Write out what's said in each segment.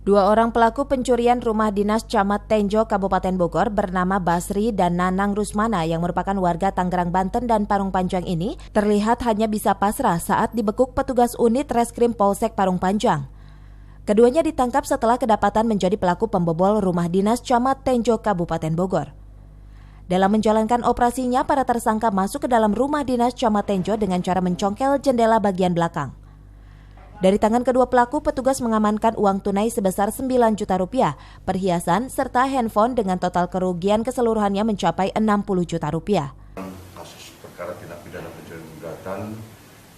Dua orang pelaku pencurian rumah dinas Camat Tenjo, Kabupaten Bogor bernama Basri dan Nanang Rusmana yang merupakan warga Tangerang, Banten dan Parung Panjang ini terlihat hanya bisa pasrah saat dibekuk petugas unit Reskrim Polsek Parung Panjang. Keduanya ditangkap setelah kedapatan menjadi pelaku pembobol rumah dinas Camat Tenjo, Kabupaten Bogor. Dalam menjalankan operasinya, para tersangka masuk ke dalam rumah dinas Camat Tenjo dengan cara mencongkel jendela bagian belakang. Dari tangan kedua pelaku, petugas mengamankan uang tunai sebesar 9 juta rupiah, perhiasan, serta handphone dengan total kerugian keseluruhannya mencapai 60 juta rupiah. Kasus perkara tindak pidana pencurian gugatan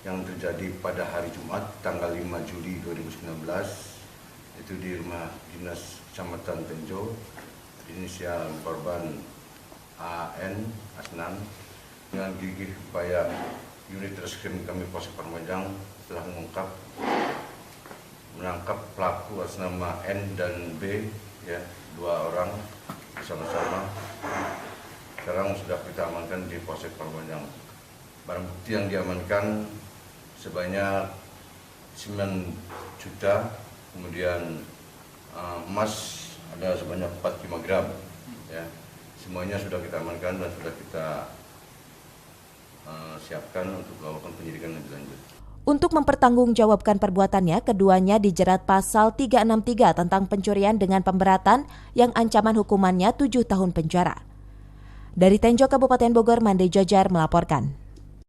yang terjadi pada hari Jumat, tanggal 5 Juli 2019, itu di rumah dinas Kecamatan Tenjo, inisial korban AN, Asnan, dengan gigih upaya unit reskrim kami Polsek Parung Panjang telah menangkap pelaku atas nama N dan B, ya, dua orang bersama-sama. Sekarang sudah kita amankan di Polsek Parung Panjang. Barang bukti yang diamankan sebanyak 9 juta, kemudian emas ada sebanyak 45 gram, ya. Semuanya sudah kita amankan dan sudah kita siapkan untuk melakukan penyidikan lebih lanjut. Untuk mempertanggungjawabkan perbuatannya, keduanya dijerat pasal 363 tentang pencurian dengan pemberatan yang ancaman hukumannya 7 tahun penjara. Dari Tenjo, Kabupaten Bogor, Mande Jajar melaporkan.